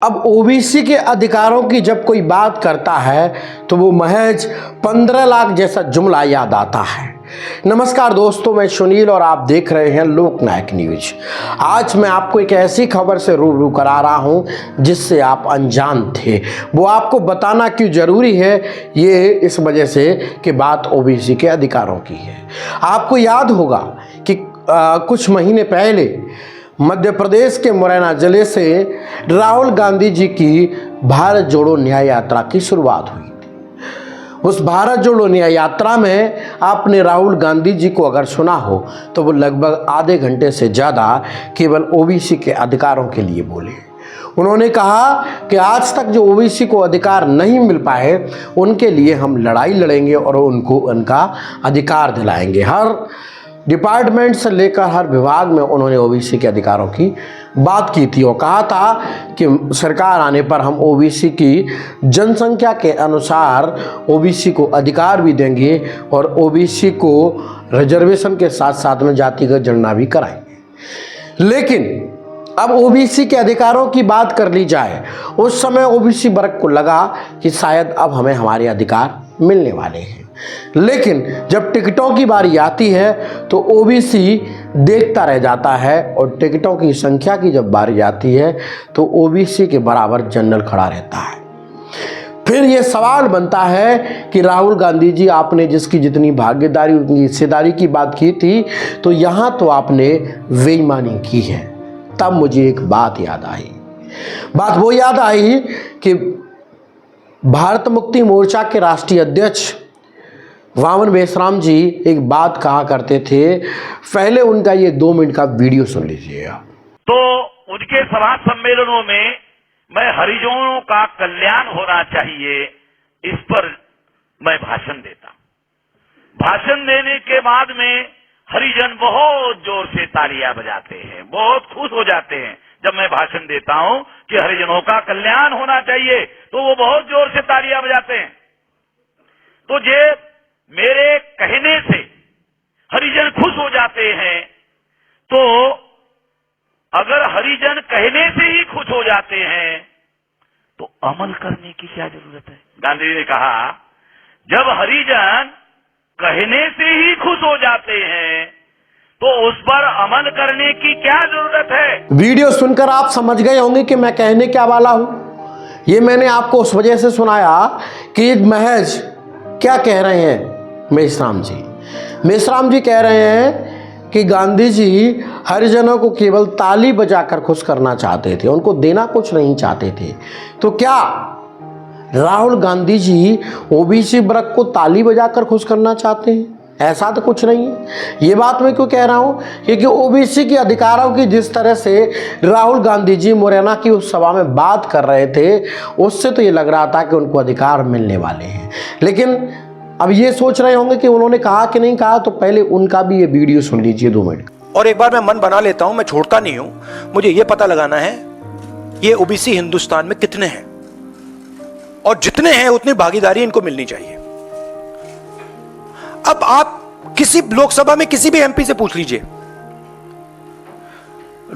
अब ओबीसी के अधिकारों की जब कोई बात करता है तो वो महज 15 लाख जैसा जुमला याद आता है। नमस्कार दोस्तों, मैं सुनील और आप देख रहे हैं लोकनायक न्यूज। आज मैं आपको एक ऐसी खबर से रूबरू करा रहा हूं जिससे आप अनजान थे। वो आपको बताना क्यों जरूरी है, ये इस वजह से कि बात ओबीसी के अधिकारों की है। आपको याद होगा कि कुछ महीने पहले मध्य प्रदेश के मुरैना जिले से राहुल गांधी जी की भारत जोड़ो न्याय यात्रा की शुरुआत हुई थी। उस भारत जोड़ो न्याय यात्रा में आपने राहुल गांधी जी को अगर सुना हो तो वो लगभग आधे घंटे से ज़्यादा केवल ओबीसी के अधिकारों के लिए बोले। उन्होंने कहा कि आज तक जो ओबीसी को अधिकार नहीं मिल पाए उनके लिए हम लड़ाई लड़ेंगे और उनको उनका अधिकार दिलाएंगे। हर डिपार्टमेंट से लेकर हर विभाग में उन्होंने ओबीसी के अधिकारों की बात की थी और कहा था कि सरकार आने पर हम ओबीसी की जनसंख्या के अनुसार ओबीसी को अधिकार भी देंगे और ओबीसी को रिजर्वेशन के साथ साथ में जातिगत जनगणना भी कराएंगे। लेकिन अब ओबीसी के अधिकारों की बात कर ली जाए, उस समय ओबीसी वर्ग को लगा कि शायद अब हमें हमारे अधिकार मिलने वाले हैं। लेकिन जब टिकटों की बारी आती है तो ओबीसी देखता रह जाता है और टिकटों की संख्या की जब बारी आती है तो ओबीसी के बराबर जनरल खड़ा रहता है। फिर ये सवाल बनता है कि राहुल गांधी जी, आपने जिसकी जितनी भागीदारी उतनी हिस्सेदारी की बात की थी, तो यहाँ तो आपने बेईमानी की है। तब मुझे एक बात याद आई। बात वो याद आई कि भारत मुक्ति मोर्चा के राष्ट्रीय अध्यक्ष वामन बेसराम जी एक बात कहा करते थे। पहले उनका ये 2 मिनट का वीडियो सुन लीजिएगा। तो उनके सभा सम्मेलनों में मैं हरिजनों का कल्याण होना चाहिए, इस पर मैं भाषण देता। भाषण देने के बाद में हरिजन बहुत जोर से तालियां बजाते हैं, बहुत खुश हो जाते हैं। जब मैं भाषण देता हूं कि हरिजनों का कल्याण होना चाहिए तो वो बहुत जोर से तालियां बजाते हैं। तो ये मेरे कहने से हरिजन खुश हो जाते हैं, तो अगर हरिजन कहने से ही खुश हो जाते हैं तो अमल करने की क्या जरूरत है। गांधी जी ने कहा, जब हरिजन कहने से ही खुश हो जाते हैं तो उस पर अमल करने की क्या जरूरत है। वीडियो सुनकर आप समझ गए होंगे कि मैं कहने क्या वाला हूं। ये मैंने आपको उस वजह से सुनाया कि महज क्या कह रहे हैं मेश्राम जी। मेश्राम जी कह रहे हैं कि गांधी जी हरिजनों को केवल ताली बजाकर खुश करना चाहते थे, उनको देना कुछ नहीं चाहते थे। तो क्या राहुल गांधी जी ओबीसी वर्ग को ताली बजाकर खुश करना चाहते हैं? ऐसा तो कुछ नहीं है। ये बात मैं क्यों कह रहा हूं, क्योंकि ओबीसी के अधिकारों की जिस तरह से राहुल गांधी जी मुरैना की उस सभा में बात कर रहे थे, उससे तो ये लग रहा था कि उनको अधिकार मिलने वाले हैं। लेकिन अब ये सोच रहे होंगे कि उन्होंने कहा कि नहीं कहा, तो पहले उनका भी ये वीडियो सुन लीजिए 2 मिनट। और एक बार मैं मन बना लेता हूं, मैं छोड़ता नहीं हूं। मुझे ये पता लगाना है ये ओबीसी हिंदुस्तान में कितने हैं, और जितने हैं उतनी भागीदारी इनको मिलनी चाहिए। अब आप किसी लोकसभा में किसी भी एमपी से पूछ लीजिए,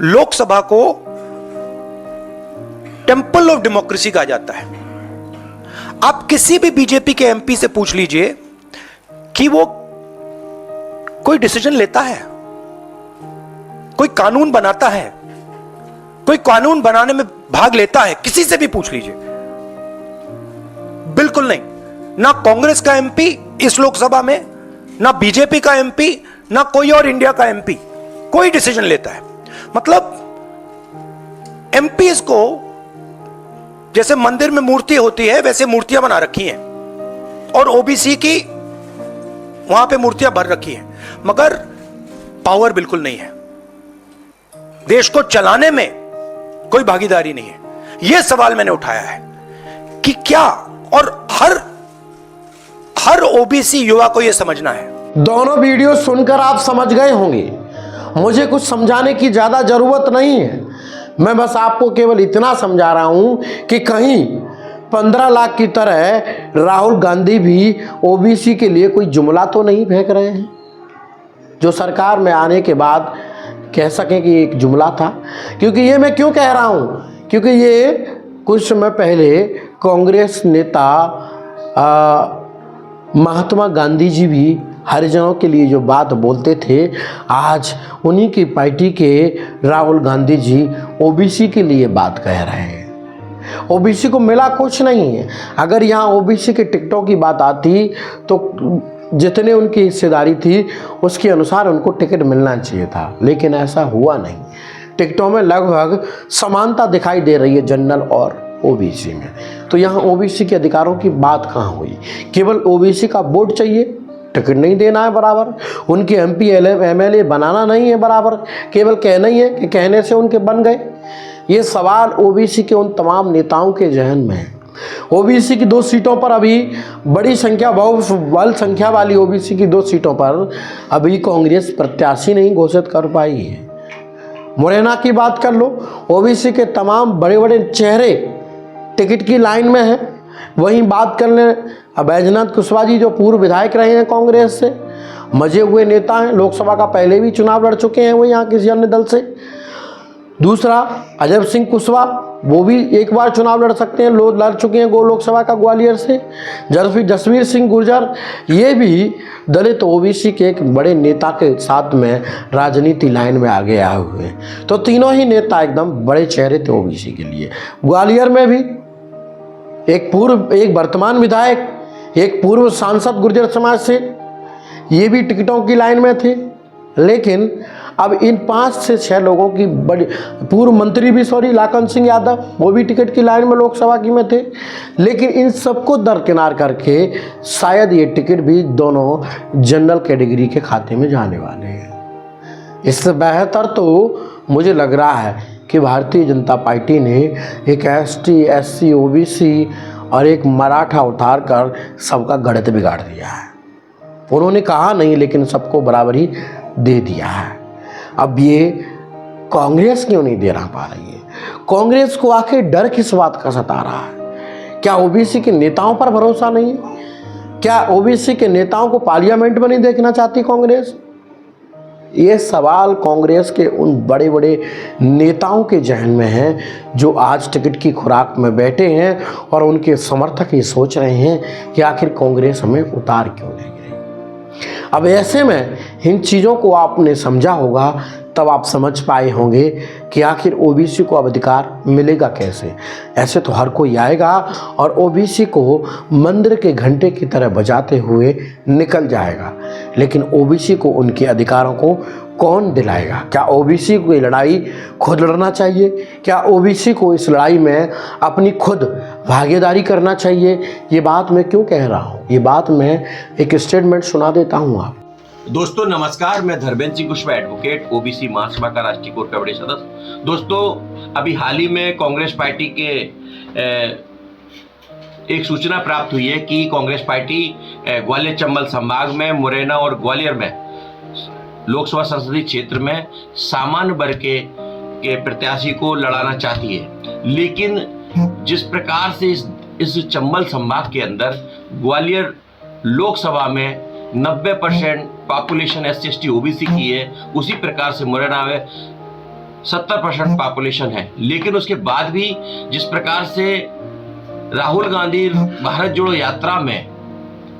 लोकसभा को टेंपल ऑफ डेमोक्रेसी कहा जाता है। आप किसी भी बीजेपी के एमपी से पूछ लीजिए कि वो कोई डिसीजन लेता है, कोई कानून बनाता है, कोई कानून बनाने में भाग लेता है, किसी से भी पूछ लीजिए। बिल्कुल नहीं। ना कांग्रेस का एमपी इस लोकसभा में, ना बीजेपी का एमपी, ना कोई और इंडिया का एमपी कोई डिसीजन लेता है। मतलब एमपीज को जैसे मंदिर में मूर्ति होती है वैसे मूर्तियां बना रखी हैं, और ओबीसी की वहां पे मूर्तियां भर रखी हैं, मगर पावर बिल्कुल नहीं है। देश को चलाने में कोई भागीदारी नहीं है। यह सवाल मैंने उठाया है कि क्या, और हर ओबीसी युवा को यह समझना है। दोनों वीडियो सुनकर आप समझ गए होंगे, मुझे कुछ समझाने की ज्यादा जरूरत नहीं है। मैं बस आपको केवल इतना समझा रहा हूं कि कहीं 15 लाख की तरह राहुल गांधी भी ओबीसी के लिए कोई जुमला तो नहीं फेंक रहे हैं, जो सरकार में आने के बाद कह सकें कि एक जुमला था। क्योंकि ये मैं क्यों कह रहा हूं, क्योंकि ये कुछ समय पहले कांग्रेस नेता महात्मा गांधी जी भी हरिजनों के लिए जो बात बोलते थे, आज उन्हीं की पार्टी के राहुल गांधी जी ओबीसी के लिए बात कह रहे हैं। ओबीसी को मिला कुछ नहीं है। अगर यहाँ ओबीसी के टिकटों की बात आती तो जितने उनकी हिस्सेदारी थी उसके अनुसार उनको टिकट मिलना चाहिए था, लेकिन ऐसा हुआ नहीं। टिकटों में लगभग समानता दिखाई दे रही है जनरल और ओबीसी में। तो यहाँ ओबीसी के अधिकारों की बात कहाँ हुई? केवल ओबीसी का वोट चाहिए, टिकट नहीं देना है बराबर, उनके एमपी एमएलए बनाना नहीं है बराबर, केवल कहना ही है कि कहने से उनके बन गए। ये सवाल ओबीसी के उन तमाम नेताओं के जहन में है। ओबीसी की 2 सीटों पर अभी बड़ी संख्या, बहुबल संख्या वाली ओबीसी की 2 सीटों पर अभी कांग्रेस प्रत्याशी नहीं घोषित कर पाई है। मुरैना की बात कर लो, ओबीसी के तमाम बड़े बड़े चेहरे टिकट की लाइन में हैं। वहीं बात कर लें बैजनाथ कुशवाहा जी, जो पूर्व विधायक रहे हैं कांग्रेस से, मजे हुए नेता हैं, लोकसभा का पहले भी चुनाव लड़ चुके हैं वो यहाँ किसी अन्य दल से। दूसरा अजय सिंह कुशवाहा, वो भी एक बार चुनाव लड़ सकते हैं, लड़ चुके हैं लोकसभा का ग्वालियर से। जसवीर सिंह गुर्जर, ये भी दलित ओबीसी के एक बड़े नेता के साथ में राजनीति लाइन में आगे आए हुए हैं। तो तीनों ही नेता एकदम बड़े चेहरे थे ओबीसी के लिए। ग्वालियर में भी एक वर्तमान विधायक, एक पूर्व सांसद गुर्जर समाज से, ये भी टिकटों की लाइन में थे। लेकिन अब इन 5 से 6 लोगों की बड़ी, पूर्व मंत्री भी लाखन सिंह यादव, वो भी टिकट की लाइन में लोकसभा की में थे। लेकिन इन सबको दरकिनार करके शायद ये टिकट भी दोनों जनरल कैटेगरी के खाते में जाने वाले हैं। इससे बेहतर तो मुझे लग रहा है कि भारतीय जनता पार्टी ने एक एसटी, एससी, ओबीसी और एक मराठा उतार कर सबका गणित बिगाड़ दिया है। उन्होंने कहा नहीं, लेकिन सबको बराबरी दे दिया है। अब ये कांग्रेस क्यों नहीं दे पा रही है? कांग्रेस को आखिर डर किस बात का सता रहा है? क्या ओबीसी के नेताओं पर भरोसा नहीं है? क्या ओबीसी के नेताओं को पार्लियामेंट में नहीं देखना चाहती कांग्रेस? ये सवाल कांग्रेस के उन बड़े बड़े नेताओं के जहन में है जो आज टिकट की खुराक में बैठे हैं, और उनके समर्थक ये सोच रहे हैं कि आखिर कांग्रेस हमें उतार क्यों नहीं रही। अब ऐसे में इन चीज़ों को आपने समझा होगा, तब आप समझ पाए होंगे कि आखिर ओबीसी को अब अधिकार मिलेगा कैसे। ऐसे तो हर कोई आएगा और ओबीसी को मंदिर के घंटे की तरह बजाते हुए निकल जाएगा, लेकिन ओबीसी को उनके अधिकारों को कौन दिलाएगा? क्या ओबीसी को ये लड़ाई खुद लड़ना चाहिए? क्या ओबीसी को इस लड़ाई में अपनी खुद भागीदारी करना चाहिए? ये बात मैं क्यों कह रहा हूँ, ये बात मैं एक स्टेटमेंट सुना देता हूँ आप। दोस्तों नमस्कार, मैं धर्मेंद्र सिंह कुशवाहा, एडवोकेट, ओबीसी महासभा का राष्ट्रीय कोर कमेटी सदस्य। दोस्तों अभी हाल ही में कांग्रेस पार्टी के एक सूचना प्राप्त हुई है कि कांग्रेस पार्टी ग्वालियर चंबल संभाग में, मुरैना और ग्वालियर में लोकसभा संसदीय क्षेत्र में सामान्य वर्ग के प्रत्याशी को लड़ाना चाहती है। लेकिन जिस प्रकार से इस चंबल संभाग के अंदर ग्वालियर लोकसभा में 90% पॉपुलेशन SC/ST OBC की है, उसी प्रकार से मुरैना में 70% पॉपुलेशन है। लेकिन उसके बाद भी जिस प्रकार से राहुल गांधी भारत जोड़ो यात्रा में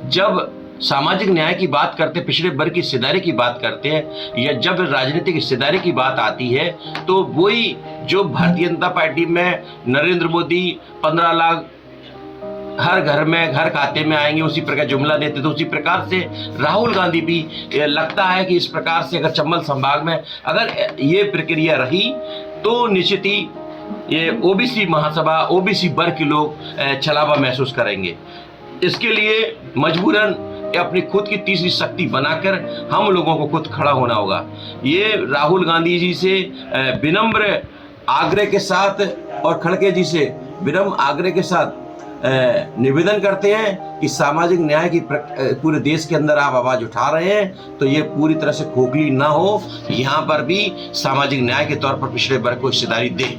जब सामाजिक न्याय की बात करते, पिछड़े वर्ग की हिस्सेदारी की बात करते हैं, या जब राजनीतिक हिस्सेदारी की बात आती है, तो वही जो भारतीय जनता पार्टी में नरेंद्र मोदी 15 लाख हर घर में, घर खाते में आएंगे, उसी प्रकार जुमला देते, तो उसी प्रकार से राहुल गांधी भी लगता है कि इस प्रकार से अगर चंबल संभाग में अगर ये प्रक्रिया रही तो निश्चित ही ये ओबीसी महासभा, ओबीसी वर्ग के लोग छलावा महसूस करेंगे। इसके लिए मजबूरन अपनी खुद की तीसरी शक्ति बनाकर हम लोगों को खुद खड़ा होना होगा। ये राहुल गांधी जी से विनम्र आग्रह के साथ और खड़गे जी से विनम्र आग्रह के साथ निवेदन करते हैं कि सामाजिक न्याय की पूरे देश के अंदर आप आवाज उठा रहे हैं, तो ये पूरी तरह से खोखली ना हो, यहाँ पर भी सामाजिक न्याय के तौर पर पिछड़े वर्ग को हिस्सेदारी दें।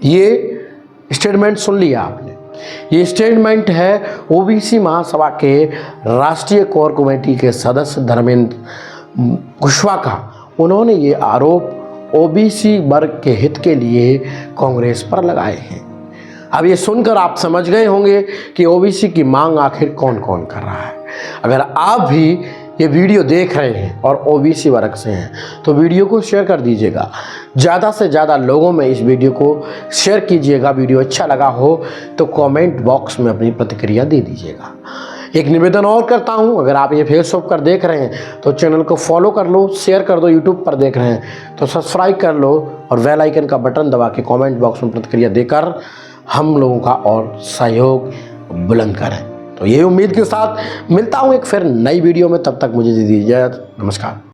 ये स्टेटमेंट सुन लिया आपने। ये स्टेटमेंट है ओबीसी महासभा के राष्ट्रीय कोर कमेटी के सदस्य धर्मेंद्र कुशवाहा का। उन्होंने ये आरोप ओबीसी वर्ग के हित के लिए कांग्रेस पर लगाए हैं। अब ये सुनकर आप समझ गए होंगे कि ओबीसी की मांग आखिर कौन कौन कर रहा है। अगर आप भी ये वीडियो देख रहे हैं और ओबीसी वर्ग से हैं तो वीडियो को शेयर कर दीजिएगा, ज़्यादा से ज़्यादा लोगों में इस वीडियो को शेयर कीजिएगा। वीडियो अच्छा लगा हो तो कमेंट बॉक्स में अपनी प्रतिक्रिया दे दीजिएगा। एक निवेदन और करता हूं, अगर आप ये फेसबुक पर देख रहे हैं तो चैनल को फॉलो कर लो, शेयर कर दो। यूट्यूब पर देख रहे हैं तो सब्सक्राइब कर लो और बेल आइकन का बटन दबा के कमेंट बॉक्स में प्रतिक्रिया देकर हम लोगों का और सहयोग बुलंद करें। तो ये उम्मीद के साथ मिलता हूं एक फिर नई वीडियो में, तब तक मुझे दीजिए इजाज़त। नमस्कार।